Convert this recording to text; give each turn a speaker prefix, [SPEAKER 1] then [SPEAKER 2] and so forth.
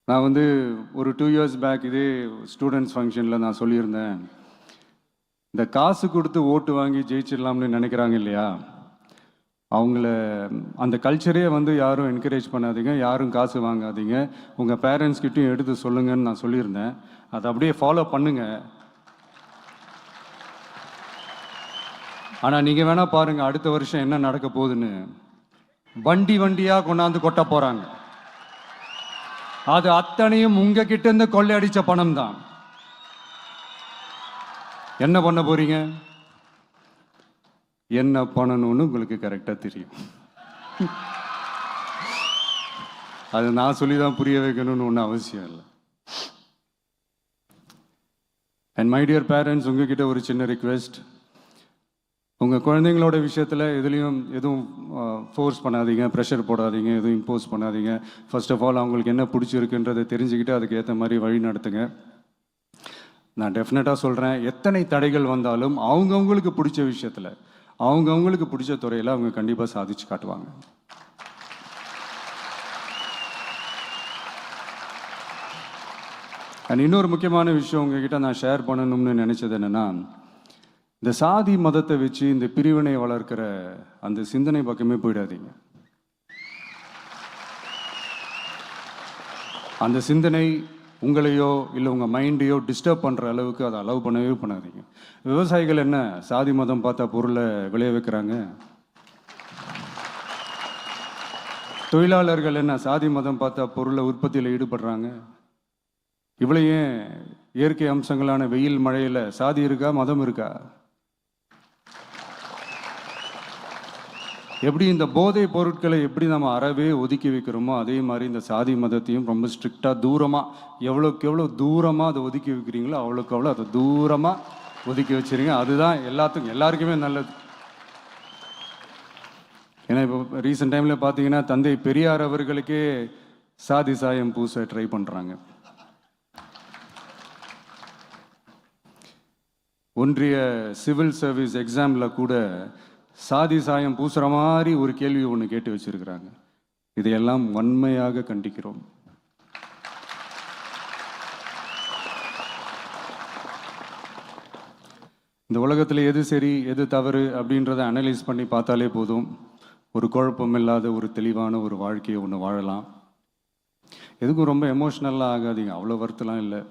[SPEAKER 1] நான் வந்து ஒரு 2 இயர்ஸ் பேக் இதே ஸ்டூடெண்ட்ஸ் ஃபங்க்ஷனில் நான் சொல்லியிருந்தேன், இந்த காசு கொடுத்து ஓட்டு வாங்கி ஜெயிச்சிடலாம்னு நினைக்கிறாங்க இல்லையா, அவங்கள அந்த கல்ச்சரே வந்து யாரும் என்கரேஜ் பண்ணாதீங்க, யாரும் காசு வாங்காதீங்க, உங்கள் பேரண்ட்ஸ்கிட்டையும் எடுத்து சொல்லுங்கன்னு நான் சொல்லியிருந்தேன். அதை அப்படியே ஃபாலோ பண்ணுங்க. ஆனால் நீங்கள் வேணால் பாருங்கள் அடுத்த வருஷம் என்ன நடக்க போகுதுன்னு. வண்டி வண்டியாக கொண்டாந்து கொட்ட போகிறாங்க. அது அத்தனையும் உங்ககிட்ட இருந்து கொள்ளையடிச்ச பணம் தான். என்ன பண்ண போறீங்க? என்ன பண்ணணும்னு உங்களுக்கு கரெக்டா தெரியும். அது நான் சொல்லிதான் புரிய வைக்கணும்னு ஒன்றும் அவசியம் இல்லை. அண்ட் மை டியர் பேரண்ட்ஸ், உங்ககிட்ட ஒரு சின்ன ரிக்வெஸ்ட். உங்கள் குழந்தைங்களோட விஷயத்தில் எதுவும் ஃபோர்ஸ் பண்ணாதீங்க, ப்ரெஷர் போடாதீங்க, எதுவும் இம்போஸ் பண்ணாதீங்க. ஃபர்ஸ்ட் ஆஃப் ஆல் அவங்களுக்கு என்ன பிடிச்சிருக்குன்றதை தெரிஞ்சுக்கிட்டு அதுக்கு ஏற்ற மாதிரி வழி நடத்துங்க. நான் டெஃபினட்டாக சொல்கிறேன், எத்தனை தடைகள் வந்தாலும் அவங்கவுங்களுக்கு பிடிச்ச விஷயத்தில், அவங்கவுங்களுக்கு பிடிச்ச துறையில் அவங்க கண்டிப்பாக சாதிச்சு காட்டுவாங்க. அண்ட் இன்னொரு முக்கியமான விஷயம் உங்ககிட்ட நான் ஷேர் பண்ணணும்னு நினச்சது என்னென்னா, இந்த சாதி மதத்தை வச்சு இந்த பிரிவினை வளர்க்கிற அந்த சிந்தனை பக்கமே போயிடாதீங்க. அந்த சிந்தனை உங்களையோ இல்லை உங்கள் மைண்டையோ டிஸ்டர்ப் பண்ணுற அளவுக்கு அதை அலோவ் பண்ணவே பண்ணாதீங்க. விவசாயிகள் என்ன சாதி மதம் பார்த்தா பொருளை விளைய வைக்கிறாங்க? தொழிலாளர்கள் என்ன சாதி மதம் பார்த்தா பொருளை உற்பத்தியில் ஈடுபடுறாங்க? இவ்வளோ ஏன் இயற்கை அம்சங்களான வெயில் மழையில் சாதி இருக்கா, மதம் இருக்கா? எப்படி இந்த போதை பொருட்களை எப்படி நம்ம அறவே ஒதுக்கி வைக்கிறோமோ அதே மாதிரி இந்த சாதி மதத்தையும் ரொம்ப ஸ்ட்ரிக்டாக தூரமாக, எவ்வளோக்கு எவ்வளோ தூரமாக அதை ஒதுக்கி வைக்கிறீங்களோ அவ்வளோக்கு அவ்வளோ அதை தூரமாக ஒதுக்கி வச்சுருங்க. அதுதான் எல்லாருக்குமே நல்லது. ஏன்னா இப்போ ரீசெண்ட் டைமில் பார்த்தீங்கன்னா தந்தை பெரியார் அவர்களுக்கே சாதி சாயம் பூச ட்ரை பண்ணுறாங்க. ஒன்றிய சிவில் சர்வீஸ் எக்ஸாமில் கூட சாதி சாயம் பூசுகிற மாதிரி ஒரு கேள்வி ஒன்று கேட்டு வச்சிருக்கிறாங்க. இதையெல்லாம் வன்மையாக கண்டிக்கிறோம். இந்த உலகத்தில் எது சரி எது தவறு அப்படின்றத அனலைஸ் பண்ணி பார்த்தாலே போதும், ஒரு குழப்பம் இல்லாத ஒரு தெளிவான ஒரு வாழ்க்கையை ஒன்று வாழலாம். எதுக்கும் ரொம்ப எமோஷ்னலாக ஆகாதீங்க, அவ்வளோ வருத்தலாம் இல்லை.